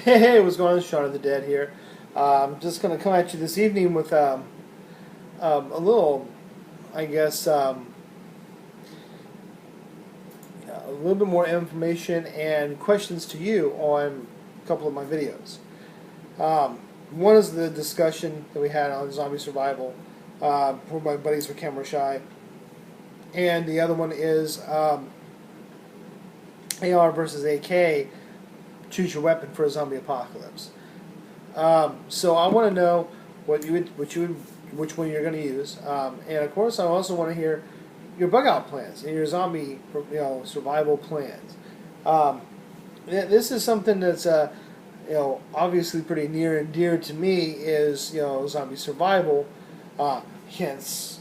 Hey, what's going on? Shaun OTD here. I'm just going to come at you this evening with a little, I guess, a little bit more information and questions to you on a couple of my videos. One is the discussion that we had on zombie survival, where my buddies were camera shy, and the other one is AR versus AK. Choose your weapon for a zombie apocalypse. So I want to know which one you're going to use, and of course I also want to hear your bug out plans and your zombie, survival plans. This is something that's obviously pretty near and dear to me is zombie survival. Hence,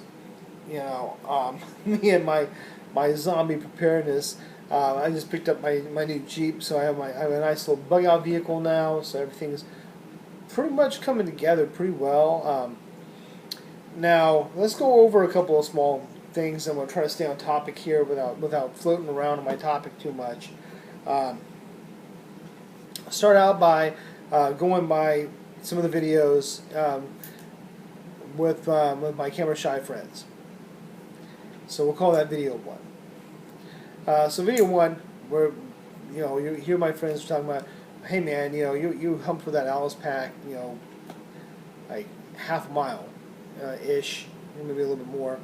me and my zombie preparedness. I just picked up my new Jeep, so I have a nice little bug out vehicle now. So everything's pretty much coming together pretty well. Now let's go over a couple of small things, and we'll try to stay on topic here without floating around on my topic too much. Start out by going by some of the videos with my camera shy friends. So we'll call that video 1. So video 1, where you hear my friends talking about, hey man, you humped with that Alice pack, like half a mile ish, maybe a little bit more,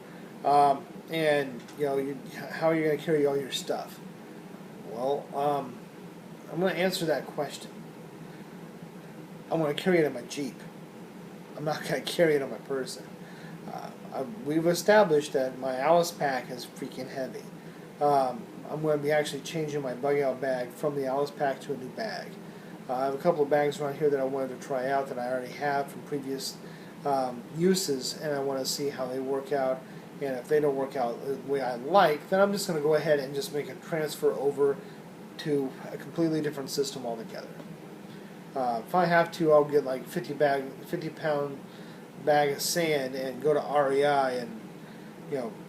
and how are you going to carry all your stuff? Well, I'm going to answer that question. I'm going to carry it in my Jeep. I'm not going to carry it on my person. We've established that my Alice pack is freaking heavy. I'm going to be actually changing my bug out bag from the Alice pack to a new bag. I have a couple of bags around here that I wanted to try out that I already have from previous uses, and I want to see how they work out. And if they don't work out the way I like, then I'm just going to go ahead and just make a transfer over to a completely different system altogether. If I have to, I'll get like 50-pound bag of sand and go to REI and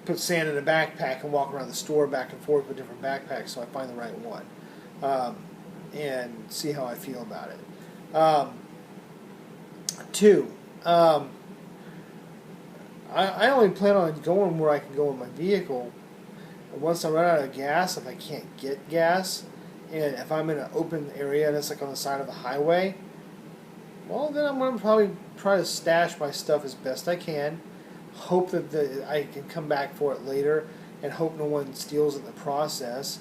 put sand in a backpack and walk around the store back and forth with different backpacks so I find the right one, and see how I feel about it. 2, I only plan on going where I can go in my vehicle. Once I run out of gas, if I can't get gas, and if I'm in an open area and it's like on the side of the highway, well, then I'm going to probably try to stash my stuff as best I can, hope that I can come back for it later, and hope no one steals it in the process.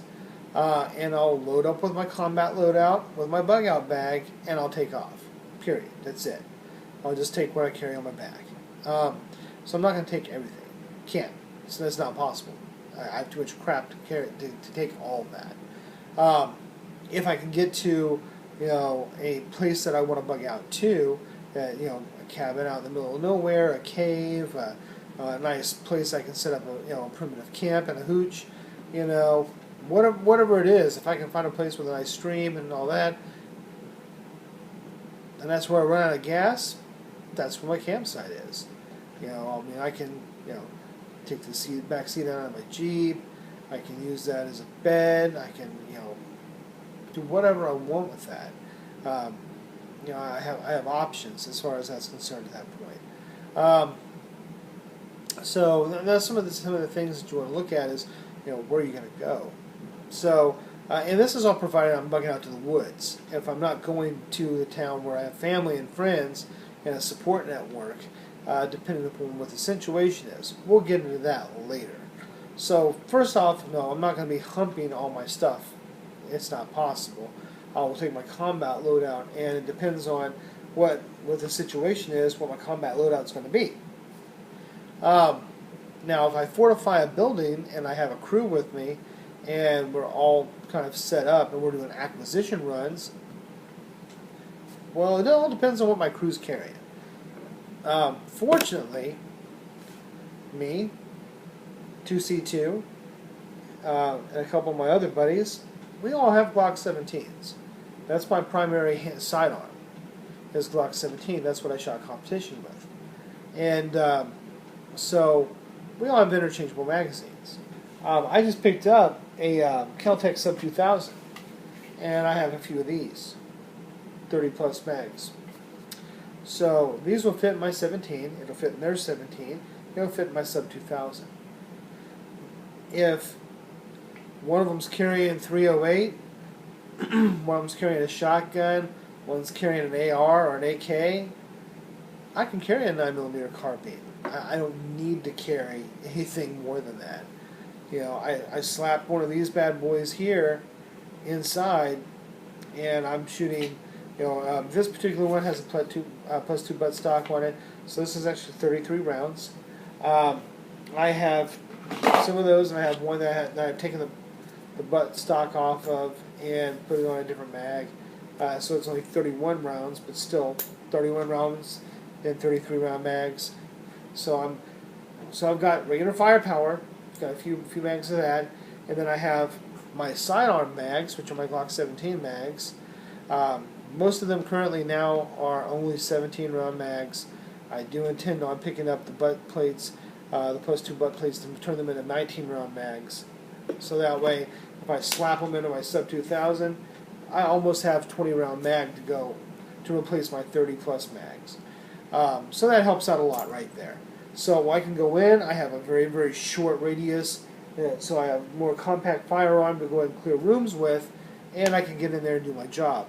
And I'll load up with my combat loadout, with my bug out bag, and I'll take off. Period. That's it. I'll just take what I carry on my back. So I'm not going to take everything. Can't. So that's not possible. I have too much crap to carry to take all of that. If I can get to a place that I want to bug out to, that a cabin out in the middle of nowhere, a cave, a nice place I can set up a primitive camp and a hooch, whatever it is. If I can find a place with a nice stream and all that, and that's where I run out of gas, that's where my campsite is. I can take the back seat out of my Jeep. I can use that as a bed. I can do whatever I want with that. I have options as far as that's concerned at that point. So that's some of the things that you want to look at is where are you going to go. So and this is all provided I'm bugging out to the woods. If I'm not going to the town where I have family and friends and a support network, depending upon what the situation is. We'll get into that later. So first off, no, I'm not going to be humping all my stuff. It's not possible. I will take my combat loadout, and it depends on what the situation is, what my combat loadout is going to be. Now, if I fortify a building and I have a crew with me, and we're all kind of set up, and we're doing acquisition runs, well, it all depends on what my crew's carrying. Fortunately, me, 2C2, and a couple of my other buddies, we all have Glock 17s. That's my primary sidearm, is Glock 17. That's what I shot competition with. And so we all have interchangeable magazines. I just picked up a Kel-Tec Sub 2000, and I have a few of these. 30 plus mags. So these will fit in my 17, it'll fit in their 17, it'll fit in my sub 2000. If one of them's carrying 308, one of them's carrying a shotgun, one's carrying an AR or an AK, I can carry a 9mm carbine. I don't need to carry anything more than that. You know, I slap one of these bad boys here inside, and I'm shooting. You know, this particular one has a plus 2 butt stock on it, so this is actually 33 rounds. I have some of those, and I have one that I've taken the butt stock off of and put it on a different mag. So it's only 31 rounds, but still 31 rounds in 33 round mags. So I've got regular firepower. I've got a few mags of that, and then I have my sidearm mags, which are my Glock 17 mags. Most of them currently now are only 17 round mags. I do intend on picking up the butt plates, the plus 2 butt plates, to turn them into 19 round mags. So that way, if I slap them into my sub 2000, I almost have 20 round mag to go to replace my 30 plus mags. So that helps out a lot right there. So I can go in, I have a very, very short radius, so I have more compact firearm to go ahead and clear rooms with, and I can get in there and do my job.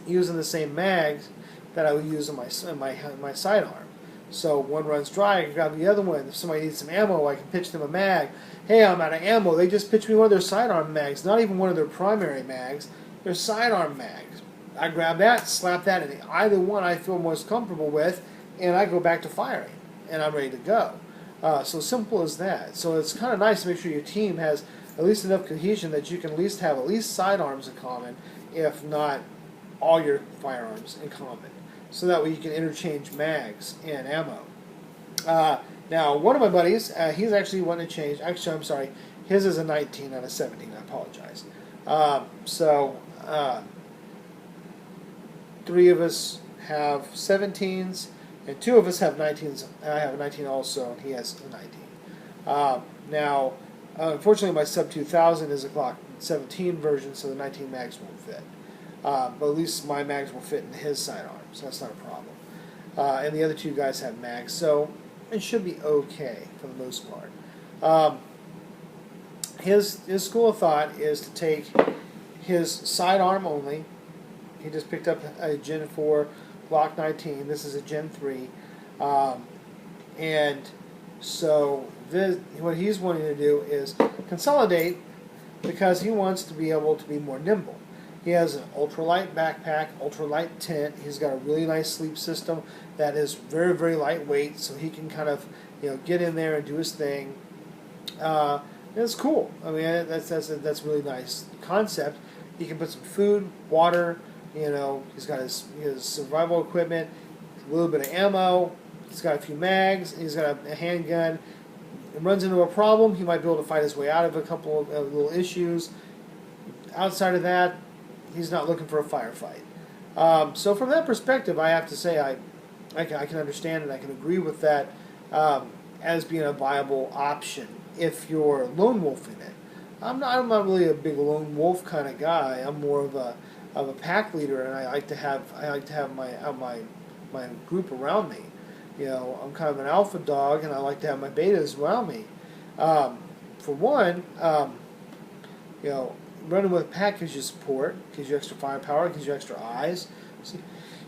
Using the same mags that I would use on my sidearm. So one runs dry, I can grab the other one. If somebody needs some ammo, I can pitch them a mag. Hey, I'm out of ammo. They just pitched me one of their sidearm mags, not even one of their primary mags, their sidearm mags. I grab that, slap that in either one I feel most comfortable with, and I go back to firing, and I'm ready to go. So simple as that. So it's kind of nice to make sure your team has at least enough cohesion that you can at least have at least sidearms in common, if not all your firearms in common. So that way you can interchange mags and ammo. Now, one of my buddies, he's actually wanting to change. Actually, I'm sorry, his is a 19, not a 17. I apologize. Three of us have 17s, and 2 of us have 19s. And I have a 19 also, and he has a 19. Now, unfortunately, my sub 2000 is a Glock 17 version, so the 19 mags won't fit. But at least my mags will fit in his sidearm, so that's not a problem. And the other 2 guys have mags, so it should be okay for the most part. His school of thought is to take his sidearm only. He just picked up a Gen 4 Glock 19. This is a Gen 3. And so what he's wanting to do is consolidate, because he wants to be able to be more nimble. He has an ultralight backpack, ultralight tent. He's got a really nice sleep system that is very, very lightweight, so he can kind of, get in there and do his thing. It's cool. I mean, that's a really nice concept. He can put some food, water. He's got his survival equipment, a little bit of ammo. He's got a few mags. He's got a handgun. It runs into a problem, he might be able to fight his way out of a couple of little issues. Outside of that, he's not looking for a firefight. So from that perspective, I have to say I can understand and I can agree with that as being a viable option if you're lone wolfing it. I'm not really a big lone wolf kind of guy. I'm more of a pack leader, and I like to have my group around me. I'm kind of an alpha dog, and I like to have my betas around me. For one, running with a pack gives you support, gives you extra firepower, gives you extra eyes. So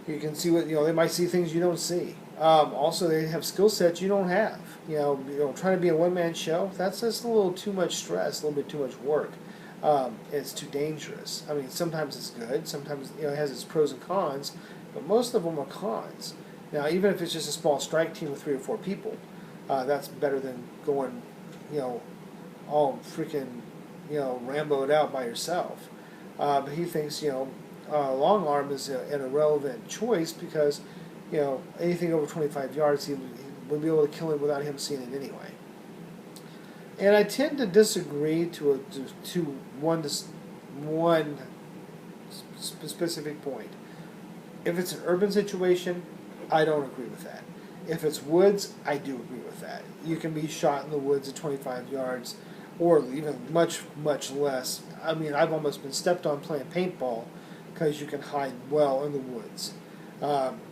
you can see what they might see things you don't see. Also, they have skill sets you don't have. Trying to be a one-man show, that's just a little too much stress, a little bit too much work. It's too dangerous. I mean, sometimes it's good, sometimes it has its pros and cons, but most of them are cons. Now, even if it's just a small strike team with 3 or 4 people, that's better than going, all freaking, Rambo'd out by yourself. But he thinks, long arm is an irrelevant choice because, anything over 25 yards, he would be able to kill him without him seeing it anyway. And I tend to disagree to one specific point. If it's an urban situation, I don't agree with that. If it's woods, I do agree with that. You can be shot in the woods at 25 yards, or even much, much less. I mean, I've almost been stepped on playing paintball, because you can hide well in the woods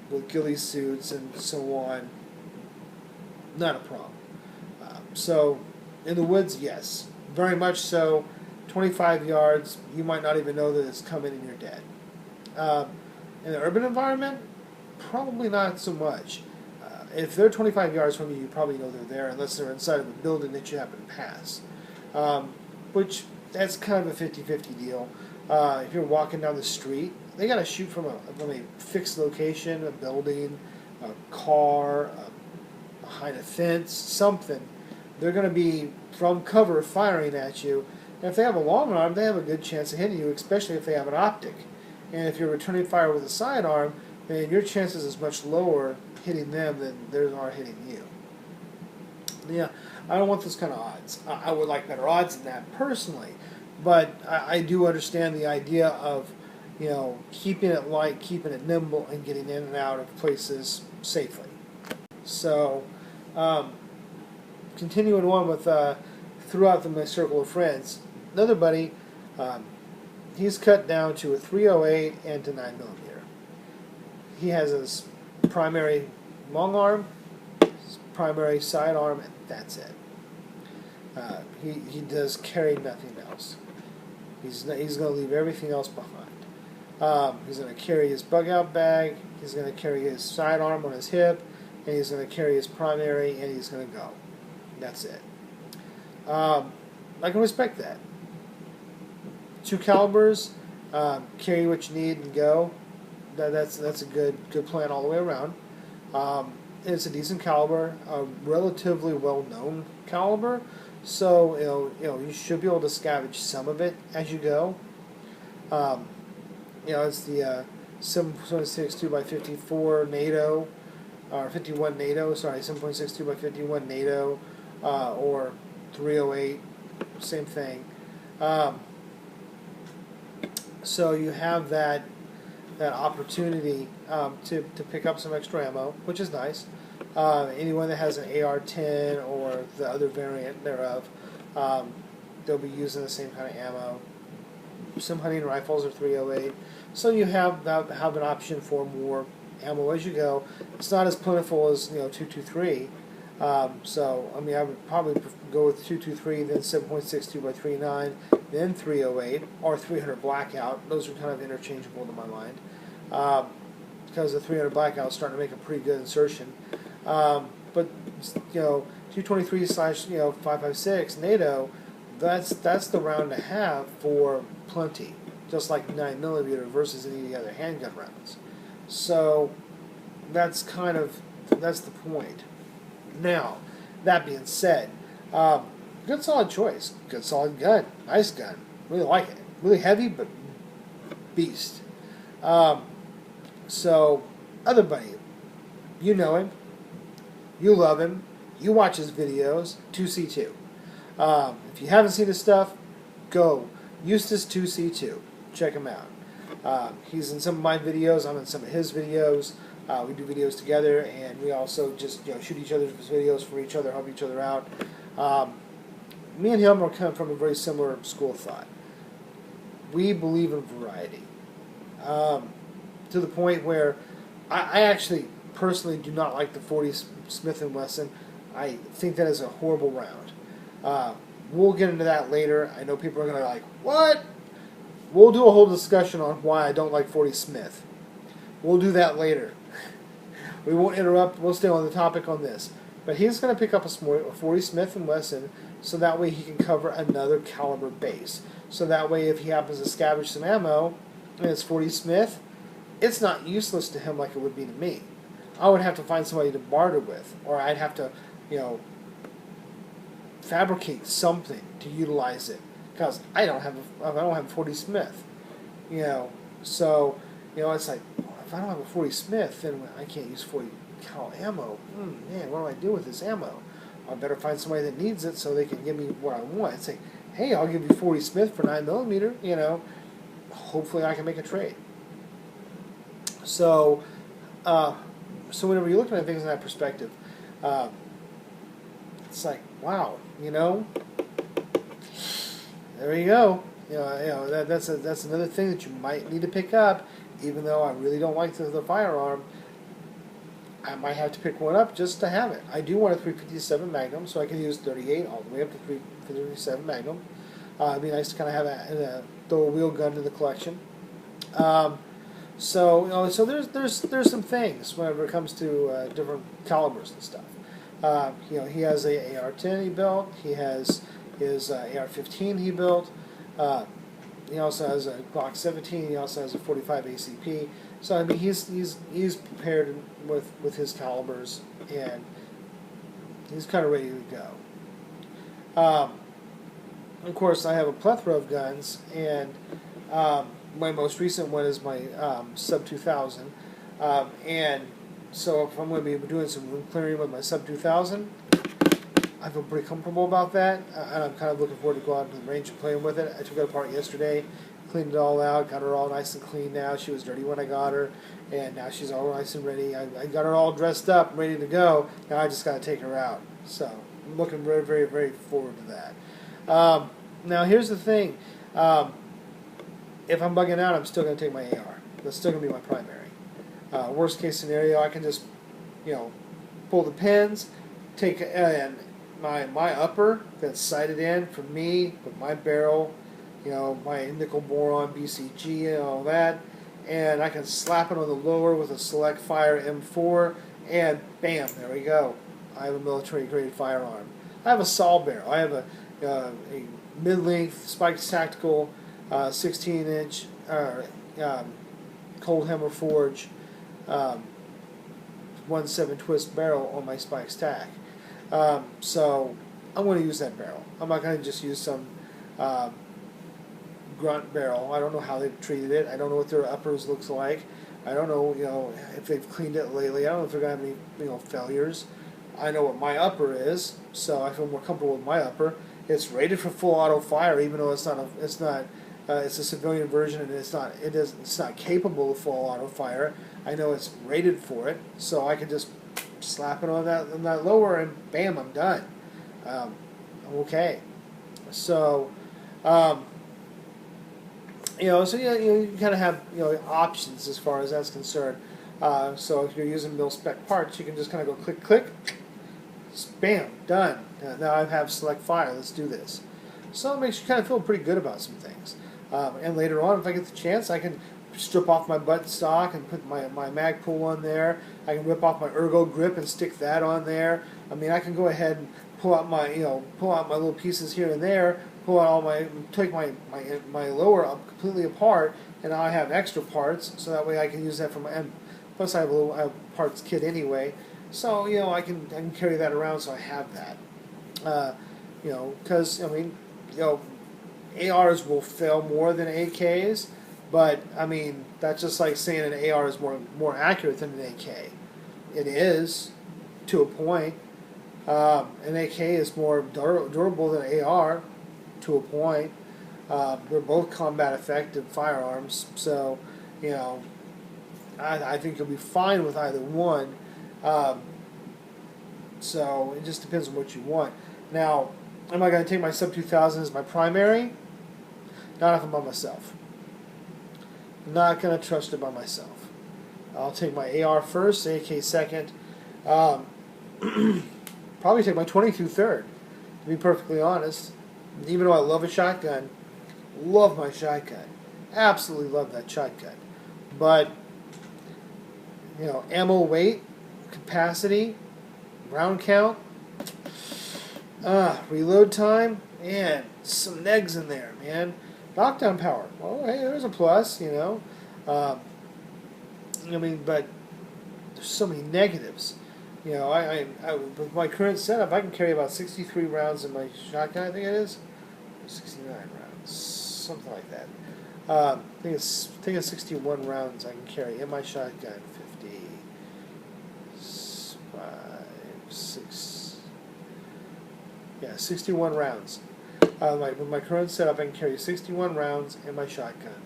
with ghillie suits and so on. Not a problem. So in the woods, yes, very much so. 25 yards, you might not even know that it's coming and you're dead. In the urban environment, probably not so much. If they're 25 yards from you, you probably know they're there unless they're inside of a building that you happen to pass. Which, that's kind of a 50-50 deal. If you're walking down the street, they got to shoot from a fixed location, a building, a car, behind a fence, something. They're going to be from cover firing at you. And if they have a long arm, they have a good chance of hitting you, especially if they have an optic. And if you're returning fire with a sidearm, then your chances is much lower hitting them than theirs are hitting you. Yeah, I don't want those kind of odds. I would like better odds than that personally, but I do understand the idea of, keeping it light, keeping it nimble, and getting in and out of places safely. So, continuing on with throughout my circle of friends, another buddy, he's cut down to a 308 and to 9mm. He has his primary long arm, his primary sidearm, and that's it. He does carry nothing else. He's going to leave everything else behind. He's going to carry his bug-out bag, he's going to carry his sidearm on his hip, and he's going to carry his primary, and he's going to go. That's it. I can respect that. 2 calibers, carry what you need and go. That's a good plan all the way around. It's a decent caliber, a relatively well-known caliber, so you should be able to scavenge some of it as you go. It's the 7.62 by 54 NATO, or 51 NATO. Sorry, 7.62 by 51 NATO, or 308, same thing. So you have that opportunity to pick up some extra ammo, which is nice. Anyone that has an AR-10 or the other variant thereof, they'll be using the same kind of ammo. Some hunting rifles are 308, so you have an option for more ammo as you go. It's not as plentiful as 223. So I would probably go with 223, then 7.62 by 39, then 308 or 300 blackout. Those are kind of interchangeable to my mind, because the 300 blackout is starting to make a pretty good insertion. But 223/5.56 NATO, that's the round to have for plenty, just like 9mm versus any of the other handgun rounds. So that's the point. Now, that being said, good solid choice, good solid gun, nice gun, really like it, really heavy but beast. So, other buddy, you know him, you love him, you watch his videos, 2C2. If you haven't seen his stuff, go Eustace 2C2, check him out. He's in some of my videos, I'm in some of his videos. We do videos together, and we also just shoot each other's videos for each other, help each other out. Me and him are coming from a very similar school of thought. We believe in variety, to the point where I actually personally do not like the 40 Smith & Wesson. I think that is a horrible round. We'll get into that later. I know people are going to be like, what? We'll do a whole discussion on why I don't like 40 Smith. We'll do that later. We won't interrupt. We'll stay on the topic on this. But he's going to pick up a 40 Smith & Wesson, so that way he can cover another caliber base. So that way if he happens to scavenge some ammo and it's 40 Smith, it's not useless to him like it would be to me. I would have to find somebody to barter with, or I'd have to, fabricate something to utilize it, because I don't have 40 Smith. So it's like, if I don't have a 40 Smith, then I can't use 40 cal ammo. Man, what do I do with this ammo? I better find somebody that needs it so they can give me what I want. It's like, hey, I'll give you 40 Smith for 9mm. Hopefully I can make a trade. So, whenever you're looking at things in that perspective, it's like, wow, there you go. That's another thing that you might need to pick up. Even though I really don't like the firearm, I might have to pick one up just to have it. I do want a 357 Magnum, so I can use 38 all the way up to 357 Magnum. It'd be nice to kind of have throw a wheel gun in the collection. So there's some things whenever it comes to different calibers and stuff. He has a AR-10 he built. He has his AR-15 he built. He also has a Glock 17. He also has a 45 ACP. So I mean, he's prepared with his calibers, and he's kind of ready to go. Of course, I have a plethora of guns, and my most recent one is my Sub 2000. And so if I'm going to be doing some room clearing with my Sub 2000, I feel pretty comfortable about that, and I'm kind of looking forward to go out into the range and playing with it. I took it apart yesterday, cleaned it all out, got her all nice and clean now. She was dirty when I got her, and now she's all nice and ready. I got her all dressed up, ready to go. Now I just got to take her out. So I'm looking very, very, very forward to that. Now here's the thing. If I'm bugging out, I'm still going to take my AR. That's still going to be my primary. Worst case scenario, I can just, pull the pins, take and my upper that's sighted in for me with my barrel, my nickel boron BCG and all that, and I can slap it on the lower with a Select Fire M4, and bam, there we go. I have a military-grade firearm. I have a saw barrel. I have a mid-length spiked tactical 16-inch cold hammer forge 1/7 twist barrel on my spikes tack. So I'm going to use that barrel. I'm not going to just use some grunt barrel. I don't know how they've treated it. I don't know what their uppers looks like. I don't know, if they've cleaned it lately. I don't know if they're going to have any, failures. I know what my upper is, so I feel more comfortable with my upper. It's rated for full auto fire, even though it's a civilian version, and it's not capable of full auto fire. I know it's rated for it, so I can just slap it on that lower, and bam, I'm done. I'm okay. So, you kind of have options as far as that's concerned. So if you're using mil-spec parts, you can just kind of go click, click, bam, done. Now I have Select Fire. Let's do this. So it makes you kind of feel pretty good about some things. And later on, if I get the chance, I can strip off my butt stock and put my mag pull on there. I can rip off my ergo grip and stick that on there. I mean, I can go ahead and pull out my little pieces here and there. Take my lower up completely apart, and now I have extra parts, so that way I can use that for my. And plus, I have a parts kit anyway, so I can carry that around, so I have that. Because ARs will fail more than AKs, but I mean that's just like saying an AR is more accurate than an AK. It is, to a point. An AK is more durable than AR, to a point. They're both combat effective firearms, so I think you'll be fine with either one. So it just depends on what you want. Now, am I going to take my Sub 2000 as my primary? Not if I'm by myself. Not going to trust it by myself. I'll take my AR first, AK second. Probably take my 22 third, to be perfectly honest. Even though I love a shotgun, love my shotgun, absolutely love that shotgun. But ammo weight, capacity, round count, reload time, and some negs in there, man. Knockdown power, well, hey, there's a plus, but there's so many negatives. With my current setup, I can carry about 63 rounds in my shotgun, I think it is. 69 rounds, something like that. I think it's 61 rounds I can carry in my shotgun. 50, 5, 6, 61 rounds. With my current setup, I can carry 61 rounds in my shotgun.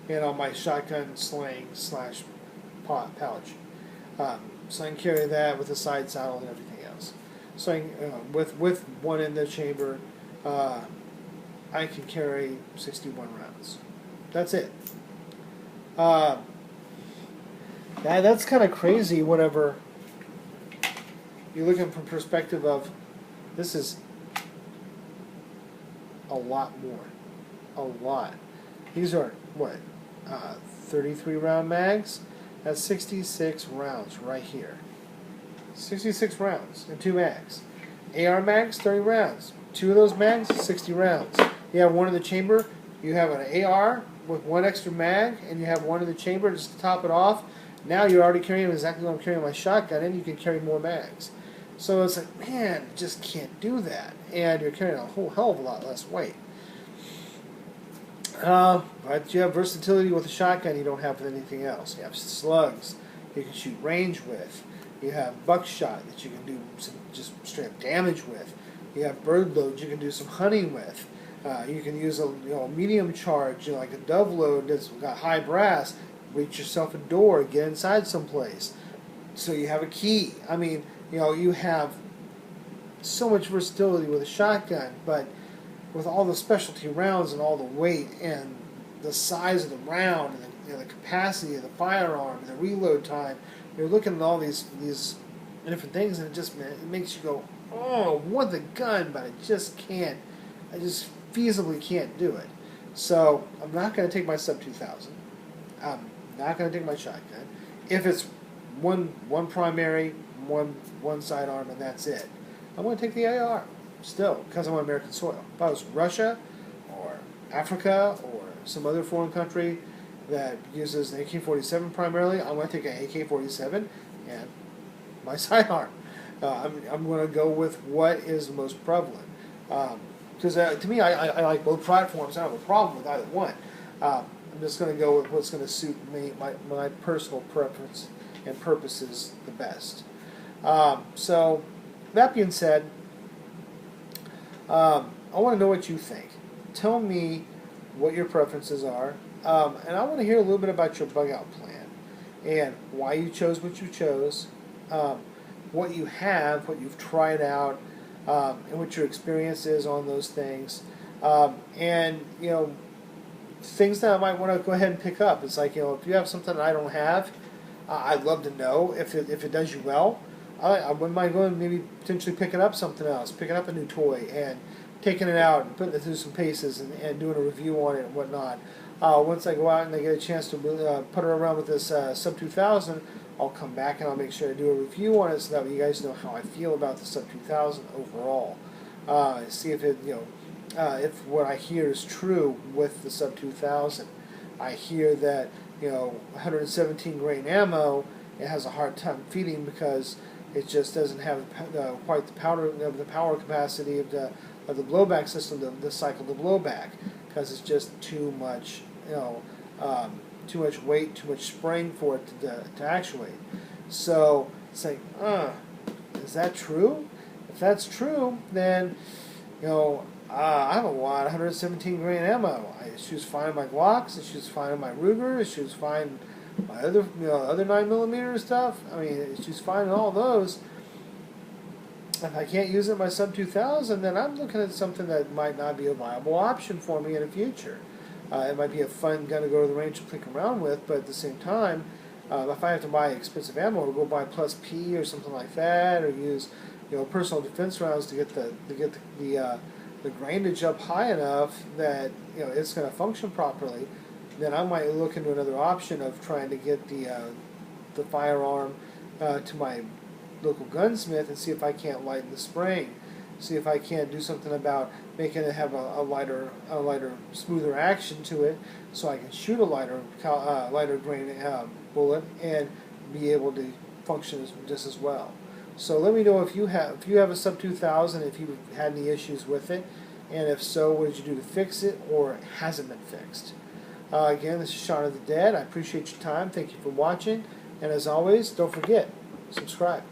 And on my shotgun sling / pouch. So I can carry that with a side saddle and everything else. So with one in the chamber, I can carry 61 rounds. That's it. That's kind of crazy whenever you're looking from perspective of this is a lot more. A lot. These are, what, 33 round mags? That's 66 rounds right here. 66 rounds and 2 mags. AR mags, 30 rounds. 2 of those mags, 60 rounds. You have one in the chamber, you have an AR with 1 extra mag, and you have one in the chamber just to top it off. Now you're already carrying exactly what I'm carrying my shotgun, and you can carry more mags. So it's like, man, you just can't do that. And you're carrying a whole hell of a lot less weight. But you have versatility with a shotgun you don't have with anything else. You have slugs you can shoot range with. You have buckshot that you can do some just straight up damage with. You have bird loads you can do some hunting with. You can use a medium charge, like a dove load that's got high brass. Reach yourself a door, get inside someplace. So you have a key. I mean, you have so much versatility with a shotgun, but with all the specialty rounds and all the weight and the size of the round and the capacity of the firearm and the reload time, you're looking at all these different things, and it makes you go, oh, I want the gun, but I just can't. I just feasibly can't do it. So I'm not going to take my sub 2000. I'm not going to take my shotgun. If it's one primary, one sidearm, and that's it, I'm going to take the AR still, because I'm on American soil. If I was Russia or Africa or some other foreign country that uses an AK-47 primarily, I'm going to take an AK-47 and my sidearm. I'm going to go with what is the most prevalent. Because to me, I like both platforms. I don't have a problem with either one. I'm just going to go with what's going to suit me, my personal preference and purposes the best. So, that being said, I want to know what you think. Tell me what your preferences are, and I want to hear a little bit about your bug out plan and why you chose what you chose, what you have, what you've tried out, and what your experience is on those things, and things that I might want to go ahead and pick up. It's like, if you have something that I don't have, I'd love to know if it does you well. I wouldn't mind going maybe potentially picking up something else, picking up a new toy and taking it out and putting it through some paces and doing a review on it and whatnot. Once I go out and I get a chance to putter around with this Sub 2000, I'll come back and I'll make sure I do a review on it so that you guys know how I feel about the Sub 2000 overall. See if it, if what I hear is true with the Sub 2000. I hear that 117 grain ammo, it has a hard time feeding because it just doesn't have quite the power capacity of the blowback system to cycle the blowback, because it's just too much too much weight, too much spring for it to actuate. So it's like, is that true? If that's true, then I have a lot, 117 grain ammo. I shoots fine in my Glocks. It shoots fine in my Ruger. It shoots fine in my other 9mm stuff. I mean, it shoots fine in all those. If I can't use it in my Sub 2000, then I'm looking at something that might not be a viable option for me in the future. It might be a fun gun to go to the range and click around with, but at the same time, if I have to buy expensive ammo, or go buy Plus P or something like that, or use personal defense rounds to get the grainage up high enough that it's going to function properly, then I might look into another option of trying to get the firearm to my local gunsmith and see if I can't lighten the spring, see if I can't do something about making it have a lighter, smoother action to it, so I can shoot a lighter grain bullet and be able to function just as well. So let me know if you have a Sub 2000, if you've had any issues with it, and if so, what did you do to fix it, or has it been fixed? Again, this is Shaun of the Dead. I appreciate your time. Thank you for watching, and as always, don't forget, subscribe.